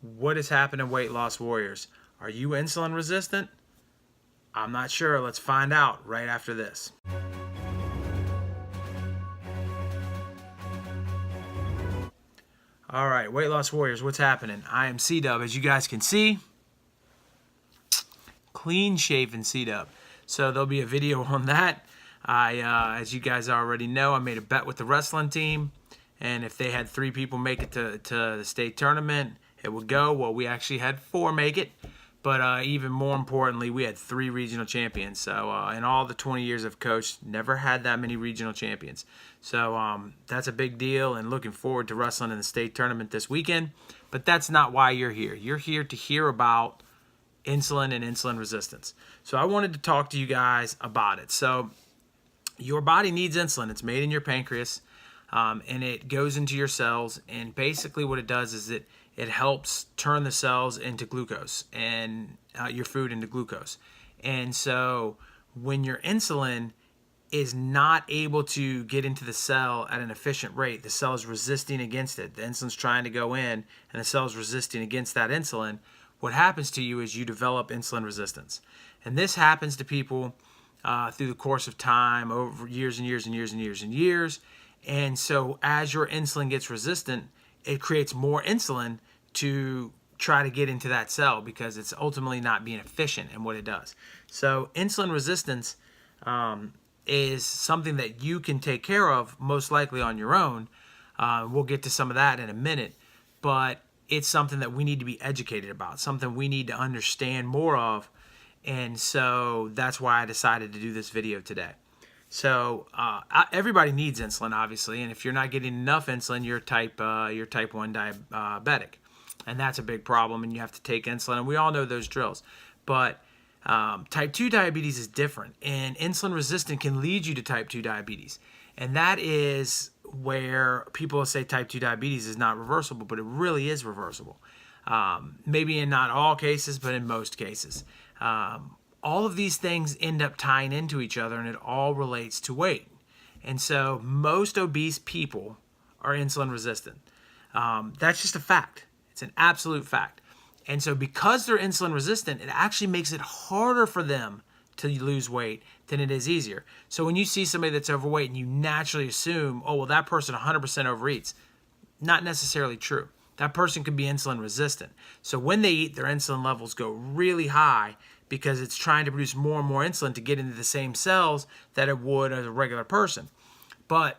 What is happening, weight loss warriors? Are you insulin resistant? I'm not sure. Let's find out right after this. All right, weight loss warriors, what's happening? I am C-Dub, as you guys can see. Clean shaven C-Dub. So there'll be a video on that. As you guys already know, I made a bet with the wrestling team, and if they had 3 people make it to the state tournament, it would go. Well, we actually had 4 make it, but even more importantly, we had 3 regional champions. So in all the 20 years I've coached, never had that many regional champions. So that's a big deal, and looking forward to wrestling in the state tournament this weekend. But that's not why you're here. You're here to hear about insulin and insulin resistance. So I wanted to talk to you guys about it. So your body needs insulin. It's made in your pancreas, and it goes into your cells. And basically what it does is it helps turn the cells into glucose and your food into glucose. And so when your insulin is not able to get into the cell at an efficient rate, the cell is resisting against it. The insulin's trying to go in, and the cell is resisting against that insulin. What happens to you is you develop insulin resistance. And this happens to people through the course of time, over years and years and years and years and years. And so as your insulin gets resistant, it creates more insulin to try to get into that cell because it's ultimately not being efficient in what it does. So insulin resistance is something that you can take care of most likely on your own. We'll get to some of that in a minute, but it's something that we need to be educated about, something we need to understand more of. And so that's why I decided to do this video today. So everybody needs insulin, obviously, and if you're not getting enough insulin, you're type 1 diabetic, and that's a big problem, and you have to take insulin, and we all know those drills. But type 2 diabetes is different, and insulin resistant can lead you to type 2 diabetes, and that is where people say type 2 diabetes is not reversible, but it really is reversible. Maybe in not all cases, but in most cases. All of these things end up tying into each other, and it all relates to weight. And so most obese people are insulin resistant. That's just a fact. It's an absolute fact. And so because they're insulin resistant, it actually makes it harder for them to lose weight than it is easier. So when you see somebody that's overweight and you naturally assume, oh, well, that person 100% overeats, not necessarily true. That person could be insulin resistant. So when they eat, their insulin levels go really high because it's trying to produce more and more insulin to get into the same cells that it would as a regular person. But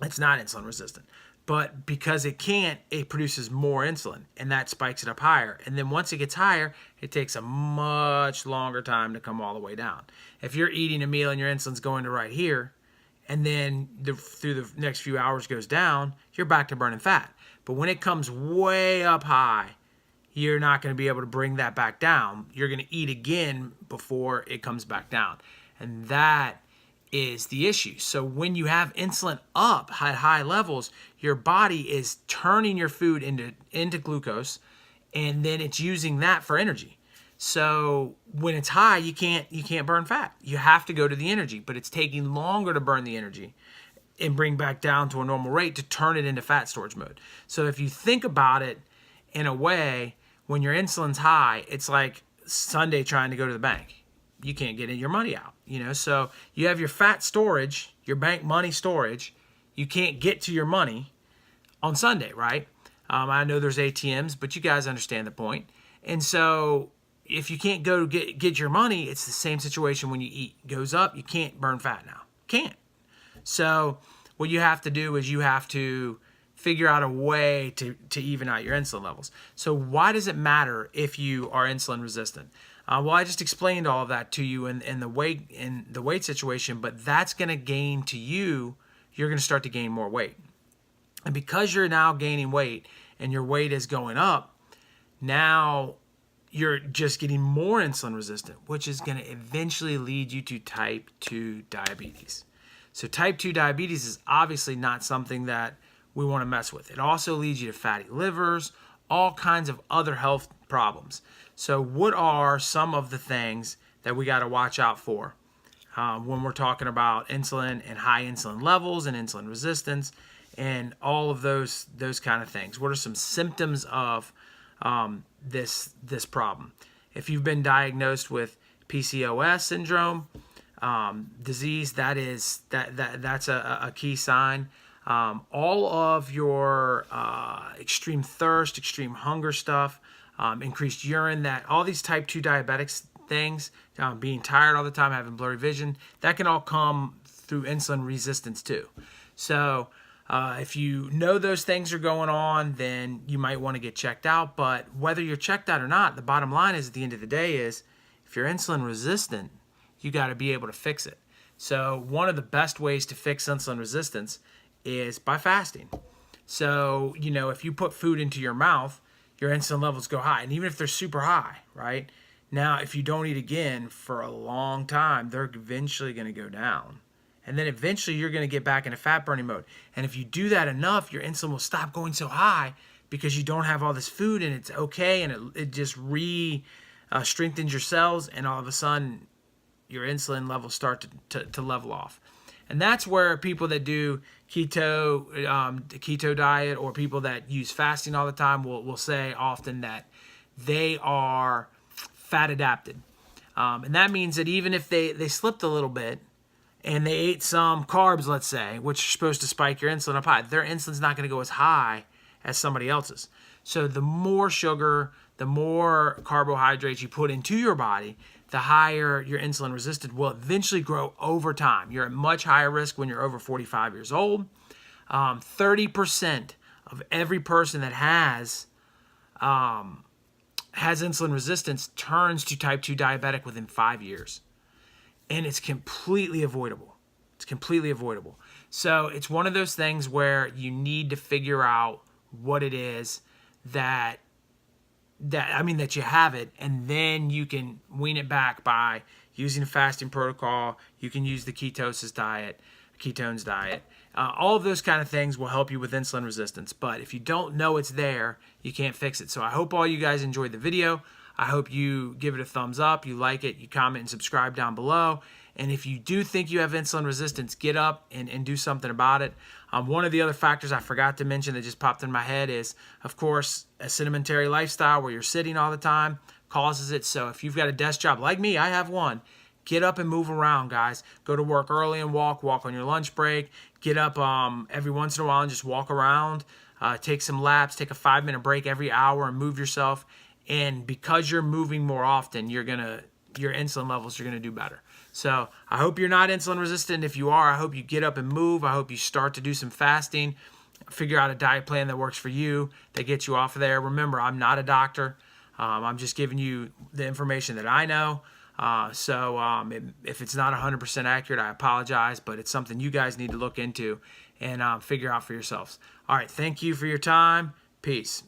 it's not insulin resistant. But because it can't, it produces more insulin, and that spikes it up higher. And then once it gets higher, it takes a much longer time to come all the way down. If you're eating a meal and your insulin's going to right here, and then through the next few hours goes down, you're back to burning fat. But when it comes way up high, you're not going to be able to bring that back down. You're going to eat again before it comes back down. And that is the issue. So when you have insulin up at high levels, your body is turning your food into glucose, and then it's using that for energy. So when it's high, you can't burn fat. You have to go to the energy, but it's taking longer to burn the energy and bring back down to a normal rate to turn it into fat storage mode. So if you think about it in a way, when your insulin's high, it's like Sunday trying to go to the bank. You can't get your money out, so you have your fat storage, your bank money storage. You can't get to your money on Sunday, right? I know there's ATMs, but you guys understand the point. And so if you can't go get your money, it's the same situation when you eat. It goes up, you can't burn fat now. Can't. So what you have to do is you have to figure out a way to even out your insulin levels. So why does it matter if you are insulin resistant? Well, I just explained all of that to you in the weight situation, but that's going to gain to you. You're going to start to gain more weight, and because you're now gaining weight and your weight is going up, now you're just getting more insulin resistant, which is going to eventually lead you to type 2 diabetes. So type 2 diabetes is obviously not something that we want to mess with. It also leads you to fatty livers, all kinds of other health problems. So what are some of the things that we got to watch out for when we're talking about insulin and high insulin levels and insulin resistance and all of those kind of things? What are some symptoms of this problem. If you've been diagnosed with PCOS syndrome disease, that's a key sign. All of your extreme thirst, extreme hunger stuff, increased urine, that all these type 2 diabetics things, being tired all the time, having blurry vision, that can all come through insulin resistance too. So if you know those things are going on, then you might want to get checked out. But whether you're checked out or not, the bottom line is, at the end of the day, is if you're insulin resistant, you got to be able to fix it. So one of the best ways to fix insulin resistance is by fasting. So, if you put food into your mouth, your insulin levels go high. And even if they're super high, right? Now, if you don't eat again for a long time, they're eventually going to go down. And then eventually you're going to get back into fat burning mode. And if you do that enough, your insulin will stop going so high because you don't have all this food, and it's okay, and it just strengthens your cells, and all of a sudden your insulin levels start to level off. And that's where people that do keto diet, or people that use fasting all the time, will say often that they are fat adapted. And that means that even if they slipped a little bit and they ate some carbs, let's say, which are supposed to spike your insulin up high, their insulin's not going to go as high as somebody else's. So the more sugar, the more carbohydrates you put into your body, the higher your insulin resistance will eventually grow over time. You're at much higher risk when you're over 45 years old. 30% of every person that has insulin resistance turns to type 2 diabetic within 5 years. And it's completely avoidable. It's completely avoidable. So it's one of those things where you need to figure out what it is that you have it, and then you can wean it back by using a fasting protocol. You can use the ketones diet. All of those kind of things will help you with insulin resistance. But if you don't know it's there, you can't fix it. So I hope all you guys enjoyed the video. I hope you give it a thumbs up, you like it, you comment and subscribe down below. And if you do think you have insulin resistance, get up and do something about it. One of the other factors I forgot to mention that just popped in my head is, of course, a sedentary lifestyle where you're sitting all the time causes it. So if you've got a desk job like me, I have one, get up and move around, guys. Go to work early and walk on your lunch break. Get up every once in a while and just walk around. Take some laps, take a 5-minute break every hour and move yourself. And because you're moving more often, your insulin levels are going to do better. So I hope you're not insulin resistant. If you are, I hope you get up and move. I hope you start to do some fasting. Figure out a diet plan that works for you, that gets you off of there. Remember, I'm not a doctor. I'm just giving you the information that I know. If it's not 100% accurate, I apologize, but it's something you guys need to look into and figure out for yourselves. All right, thank you for your time. Peace.